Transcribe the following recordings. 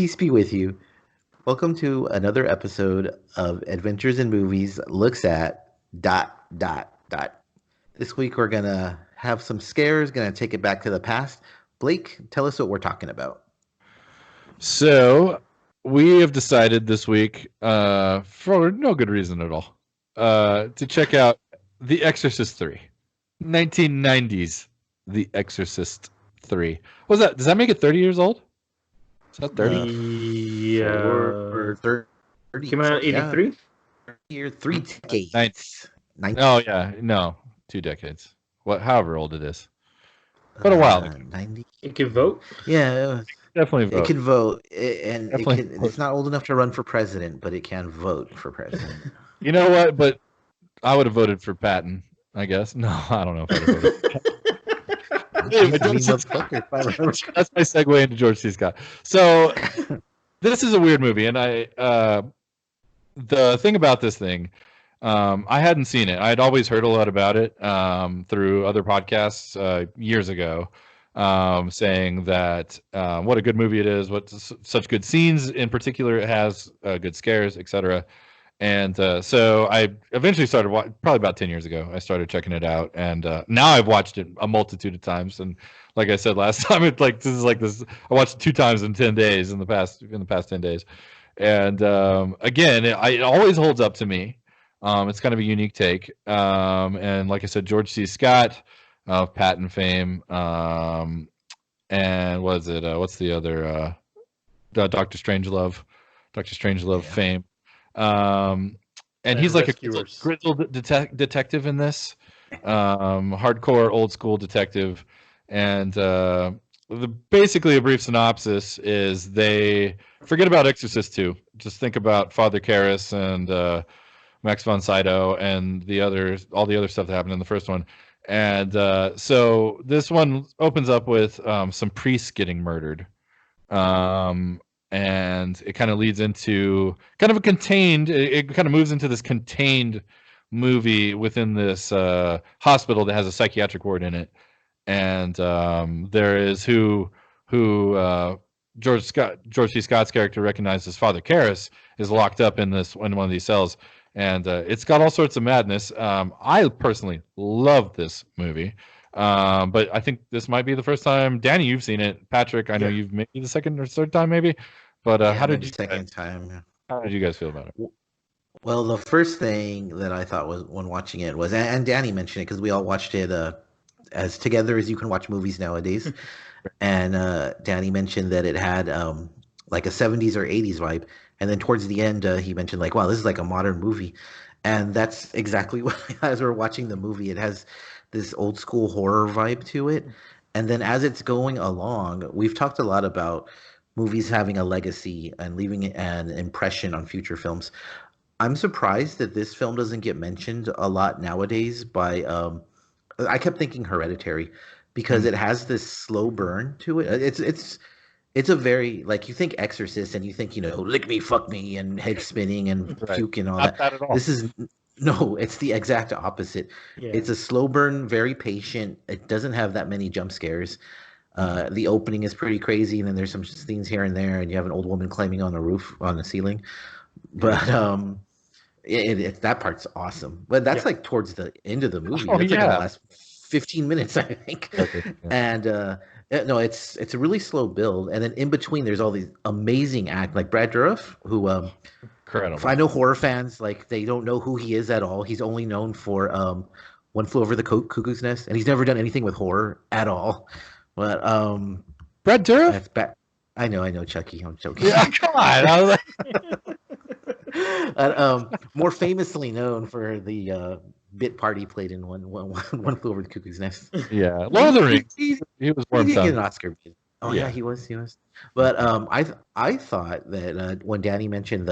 Peace be with you. Welcome to another episode of Adventures in Movies looks at dot dot dot. This week we're gonna have some scares, gonna take it back to the past. Blake, tell us what we're talking about. So we have decided this week, for no good reason at all, to check out The Exorcist 3. 1990s The Exorcist 3. What's that? Does that make it 30 years old? Is that 30? For 30 Came out in 83? Year 3 decades. Oh yeah, no, 2 decades. However old it is. But a while ago. 90. It can vote? Yeah, Definitely vote. it can vote, and Definitely vote. it's not old enough to run for president, but it can vote for president. You know what? But I would have voted for Patton, I guess. No, I don't know if I would have voted. Anyway, George C. Scott. That's my segue into George C. Scott. So this is a weird movie, and the thing about this thing, I hadn't seen it. I had always heard a lot about it through other podcasts years ago, saying that what a good movie it is, what such good scenes in particular it has, good scares, etc. And so I eventually started, probably about 10 years ago, I started checking it out. And now I've watched it a multitude of times. And like I said last time, this. I watched it 2 times in 10 days in the past 10 days. And again, it always holds up to me. It's kind of a unique take. And like I said, George C. Scott of Patton fame. And what's the other? Dr. Strangelove. Dr. Strangelove fame. And he's like a grizzled detective in this, hardcore old school detective. And basically a brief synopsis is they forget about Exorcist 2. Just think about Father Karras and Max von Sydow and all the other stuff that happened in the first one. And so this one opens up with some priests getting murdered. And it kind of leads into kind of a contained, it kind of moves into this contained movie within this hospital that has a psychiatric ward in it. And there is who George C. Scott's character recognizes as Father Karras is locked up in one of these cells. And it's got all sorts of madness. I personally love this movie. But I think this might be the first time. Danny, you've seen it. Patrick, I know you've maybe the second or third time, maybe. But how did you How did you guys feel about it? Well, the first thing that I thought was when watching it was, and Danny mentioned it because we all watched it as together as you can watch movies nowadays. And Danny mentioned that it had like a 70s or 80s vibe. And then towards the end, he mentioned like, wow, this is like a modern movie. And that's exactly what, as we're watching the movie, it has this old school horror vibe to it. And then as it's going along, we've talked a lot about movies having a legacy and leaving an impression on future films. I'm surprised that this film doesn't get mentioned a lot nowadays by I kept thinking Hereditary because it has this slow burn to it. It's a very, like, you think Exorcist and you think, lick me, fuck me, and head spinning and puke and all Not that. at all. This is no, it's the exact opposite. Yeah. It's a slow burn, very patient. It doesn't have that many jump scares. The opening is pretty crazy, and then there's some scenes here and there, and you have an old woman climbing on the ceiling. But that part's awesome. But that's like towards the end of the movie. Oh, That's like the last 15 minutes, I think. Okay, yeah. And no, it's a really slow build, and then in between there's all these amazing act like Brad Dourif, who Incredible. I know horror fans like they don't know who he is at all. He's only known for One Flew Over the Cuckoo's Nest, and he's never done anything with horror at all. But Brad Dourif? that's bad. I know, Chucky. I'm joking. Yeah, come on. I was like, More famously known for the bit part he played in One Flew Over the Cuckoo's Nest. yeah, Lord of the Rings. He was He warm did get an tongue. Oscar. Oh yeah, Yeah. he was. But I thought that when Danny mentioned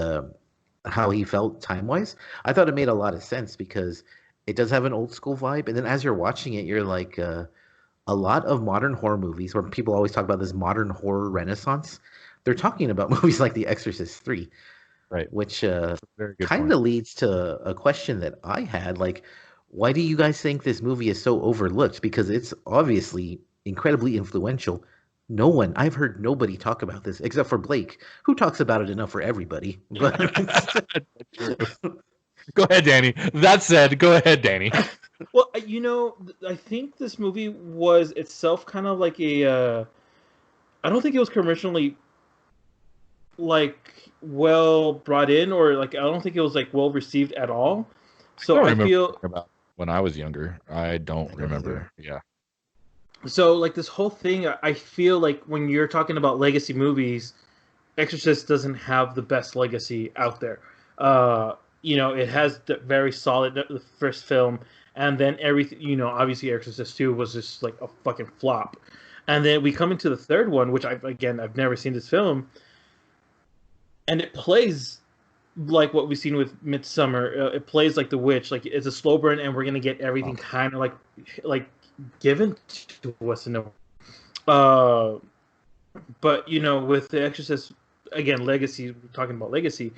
how he felt time wise, I thought it made a lot of sense because it does have an old school vibe, and then as you're watching it, you're like a lot of modern horror movies where people always talk about this modern horror renaissance. They're talking about movies like The Exorcist 3, Right. which Very good kind point. of leads to a question that I had, like, why do you guys think this movie is so overlooked? Because it's obviously incredibly influential, No one. I've heard nobody talk about this except for Blake, who talks about it enough for everybody. But True. Go ahead, Danny. That said, go ahead, Danny. Well, I think this movie was itself kind of like a. I don't think it was commercially like well brought in, or like I don't think it was like well received at all. I So don't I remember feel about when I was younger. I don't I don't remember. either. Yeah. so like this whole thing. I feel like when you're talking about legacy movies, Exorcist doesn't have the best legacy out there. It has the very solid the first film, and then everything. Obviously Exorcist 2 was just like a fucking flop, and then we come into the third one, which I've never seen this film, and it plays like what we've seen with Midsummer. It plays like The Witch, like it's a slow burn, and we're gonna get everything kind of like given to us in a. But with The Exorcist, again, legacy. We're talking about legacy.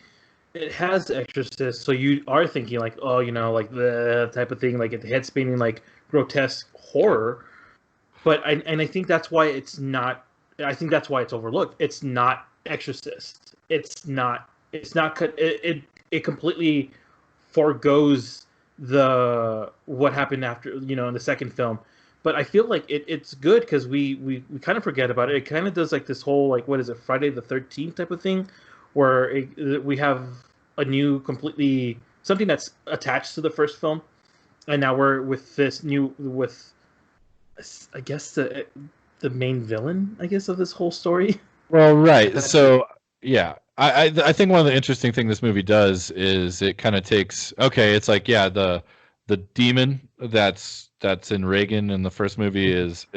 It has Exorcist, so you are thinking like, oh, like the type of thing, like the head spinning, like grotesque horror. But I think that's why it's not. I think that's why it's overlooked. It's not Exorcist. It's not. It's not. It completely forgoes the what happened after in the second film. But I feel like it's good because we kind of forget about it. It kind of does like this whole like what is it, Friday the 13th type of thing, where we have a new completely something that's attached to the first film, and now we're with this new with I guess the main villain, I guess, of this whole story. Well, right. So, yeah, I think one of the interesting thing this movie does is it kind of takes it's like the demon that's in Reagan in the first movie is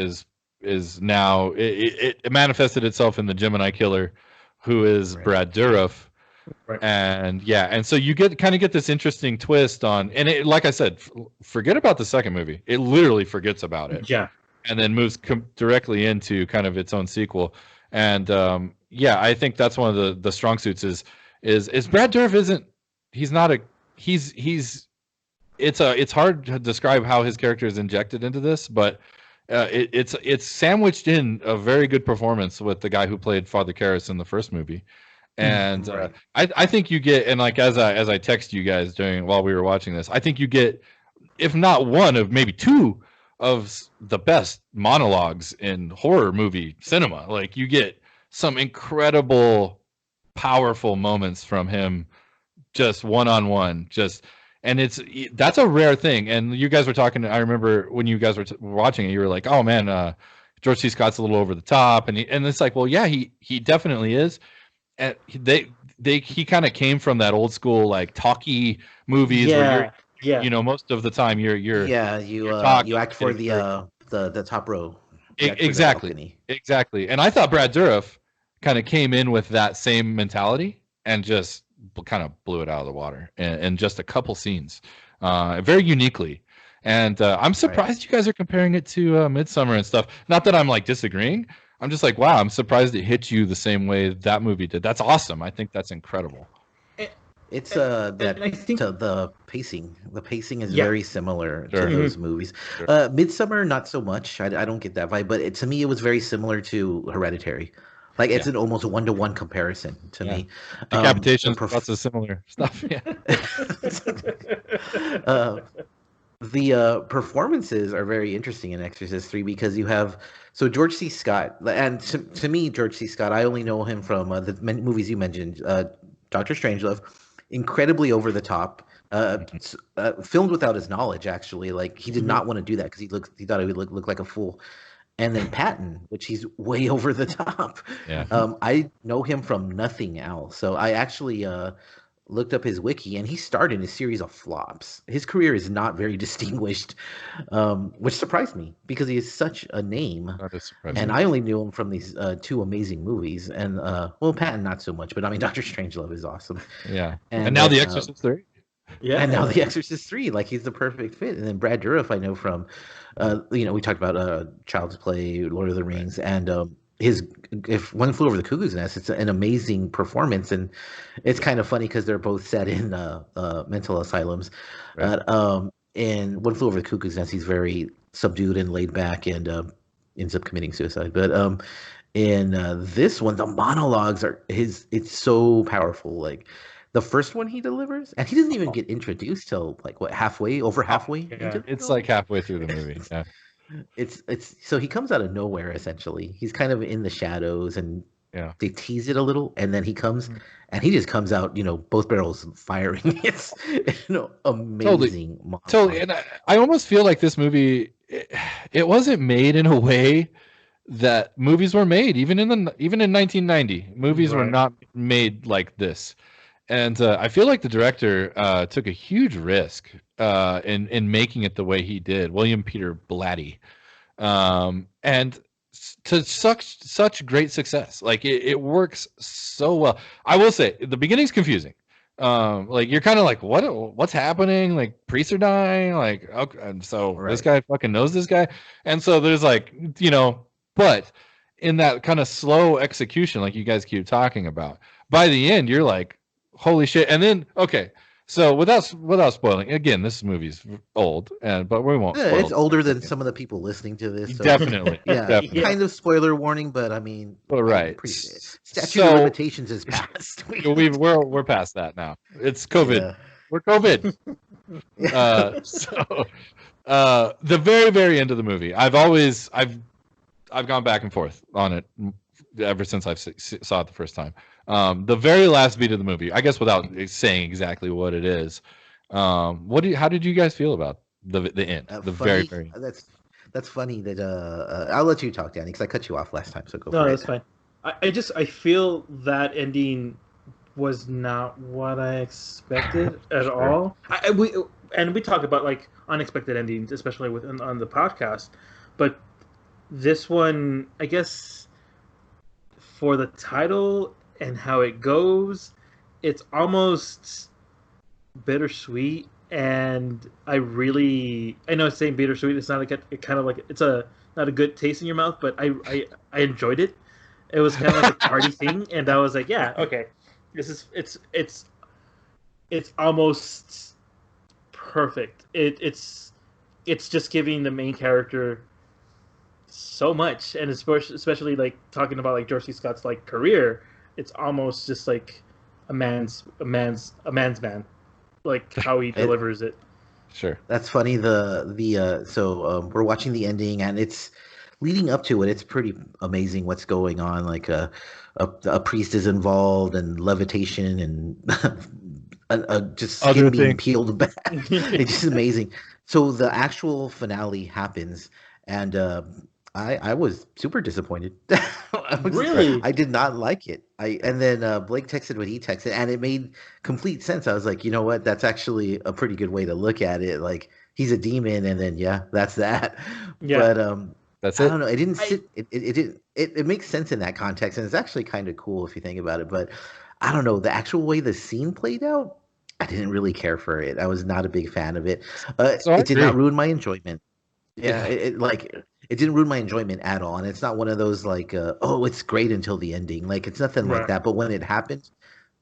now it manifested itself in the Gemini killer, who is Right. Brad Dourif. Right. And so you get this interesting twist on, and it, like I said, forget about the second movie. It literally forgets about it, Yeah. and then moves directly into kind of its own sequel. And I think that's one of the strong suits is Brad Dourif isn't he's not a he's it's hard to describe how his character is injected into this, but it's sandwiched in a very good performance with the guy who played Father Karras in the first movie. And Right. I think you get, and like as I text you guys while we were watching this, I think you get, if not one of maybe two of the best monologues in horror movie cinema. Like you get some incredible, powerful moments from him, just one on one, and that's a rare thing. And you guys were talking. I remember when you guys were watching it, you were like, "Oh man, George C. Scott's a little over the top," and it's like, well, yeah, he definitely is. And he kind of came from that old school like talkie movies where you're most of the time you're talking, you act for the top row. You act for the exactly balcony. exactly. And I thought Brad Dourif kind of came in with that same mentality and just kind of blew it out of the water in just a couple scenes, very uniquely. And I'm surprised you guys are comparing it to Midsummer and stuff. Not that I'm like disagreeing. I'm just like, wow, I'm surprised it hit you the same way that movie did. That's awesome. I think that's incredible. It's and I think the pacing. The pacing is Yeah. very similar Sure. to those movies. Sure. Midsummer, not so much. I don't get that vibe, but to me, it was very similar to Hereditary. Like it's an almost 1-to-1 comparison to me. Decapitation, the lots of similar stuff. Yeah. The performances are very interesting in Exorcist 3 because you have George C. Scott, and to me George C. Scott, I only know him from the movies you mentioned, Doctor Strangelove, incredibly over the top, filmed without his knowledge. Actually, like he did not want to do that because he thought he would look like a fool. And then Patton, which he's way over the top. Yeah. I know him from nothing else, so I actually looked up his wiki, and he starred in a series of flops. His career is not very distinguished, which surprised me because he is such a name. That is surprising. And I only knew him from these two amazing movies. And Patton not so much, but I mean Doctor Strangelove is awesome. Yeah. And And now then, The Exorcist 3. Yeah. And now The Exorcist 3, like he's the perfect fit. And then Brad Dourif, I know from, we talked about Child's Play, Lord of the Rings, and if One Flew Over the Cuckoo's Nest, it's an amazing performance, and it's kind of funny because they're both set in mental asylums. Right. In One Flew Over the Cuckoo's Nest, he's very subdued and laid back, and ends up committing suicide. But in this one, the monologues are his. It's so powerful. Like the first one he delivers, and he doesn't even get introduced till like what over halfway into the It's film. like halfway through the movie. Yeah. It's so he comes out of nowhere essentially. He's kind of in the shadows and Yeah. they tease it a little, and then he comes and he just comes out, both barrels firing. It's amazing monologue. Totally. And I almost feel like this movie it wasn't made in a way that movies were made even in 1990. Movies were not made like this. And I feel like the director took a huge risk in making it the way he did, William Peter Blatty, and to such great success. Like it works so well. I will say the beginning's confusing. Like you're kind of like, what's happening? Like priests are dying. Like okay, and so this guy fucking knows this guy, and so there's like but in that kind of slow execution, like you guys keep talking about, by the end you're like, holy shit. And then okay, so without spoiling, again, this movie's old, but we won't spoil it's older than some of the people listening to this, so. Definitely. Definitely. Kind of spoiler warning, but I mean, right, statute of limitations is passed. We're past that now. It's COVID. We're COVID. The very, very end of the movie, I've gone back and forth on it ever since I saw it the first time. The very last beat of the movie, I guess, without saying exactly what it is, how did you guys feel about the end? Very, very end. That's funny that I'll let you talk, Danny, because I cut you off last time. So go. No, that's fine. I feel that ending was not what I expected at all. We talk about like unexpected endings, especially on the podcast, but this one, I guess, for the title and how it goes, it's almost bittersweet. And I know it's saying bittersweet. It's not not a good taste in your mouth, but I enjoyed it. It was kind of like a party thing, and I was like, yeah, okay, it's almost perfect. It's just giving the main character so much, and especially like talking about like George C. Scott's like career, it's almost just like a man's man, like how he delivers it. Sure, that's funny. So we're watching the ending, and it's leading up to it. It's pretty amazing what's going on. Like a priest is involved, and levitation, and just skin being peeled back. It's just amazing. So the actual finale happens, and I was super disappointed. Really? I did not like it. And then Blake texted what he texted, and it made complete sense. I was like, you know what? That's actually a pretty good way to look at it. Like he's a demon, and then that's that. Yeah. But that's it. I don't know. It didn't sit. It didn't. It makes sense in that context, and it's actually kind of cool if you think about it. But I don't know the actual way the scene played out. I didn't really care for it. I was not a big fan of it. It did not ruin my enjoyment. Yeah, it didn't ruin my enjoyment at all. And it's not one of those like, it's great until the ending. Like it's nothing like that. But when it happened,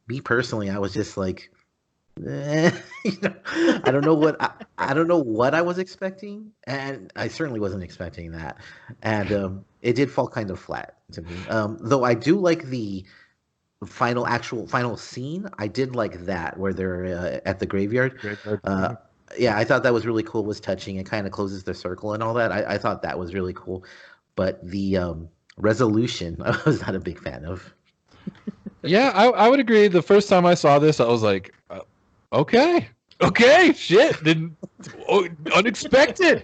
me personally, I was just like, I don't know what I was expecting, and I certainly wasn't expecting that. And it did fall kind of flat to me. Though I do like the final scene. I did like that where they're at the graveyard. Yeah, I thought that was really cool. It was touching. It kind of closes the circle and all that. I thought that was really cool. But the resolution, I was not a big fan of. Yeah, I would agree. The first time I saw this, I was like, okay, shit, unexpected.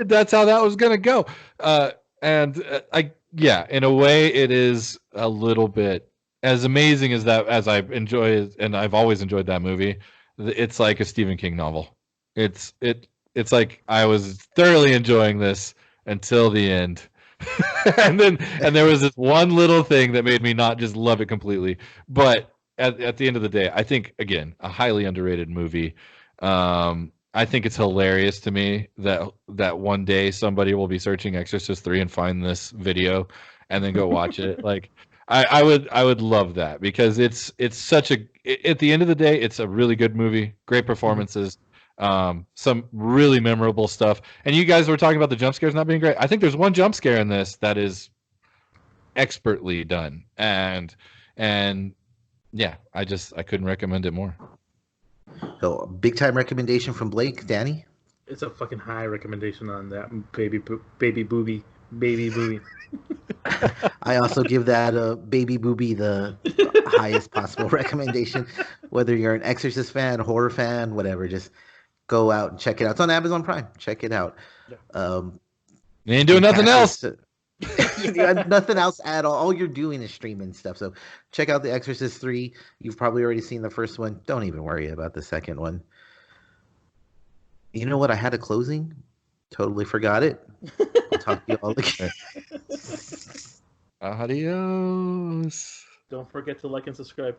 That's how that was gonna go. In a way, it is a little bit as amazing as that. As I enjoy, and I've always enjoyed that movie. It's like a Stephen King novel. It's like I was thoroughly enjoying this until the end. and there was this one little thing that made me not just love it completely. But at the end of the day, I think again, a highly underrated movie. I think it's hilarious to me that one day somebody will be searching Exorcist 3 and find this video and then go watch it. Like I would love that because it's such a at the end of the day it's a really good movie, great performances, some really memorable stuff. And you guys were talking about the jump scares not being great. I think there's one jump scare in this that is expertly done. And yeah, I couldn't recommend it more. So, big time recommendation from Blake, Danny. It's a fucking high recommendation on that baby booby. I also give that baby booby the highest possible recommendation. Whether you're an Exorcist fan, horror fan, whatever, just go out and check it out. It's on Amazon Prime. Check it out. Yeah. You ain't doing nothing else. You got nothing else at all. All you're doing is streaming stuff. So check out The Exorcist 3. You've probably already seen the first one. Don't even worry about the second one. You know what? I had a closing. Totally forgot it. I'll talk to you all again. Adios. Don't forget to like and subscribe.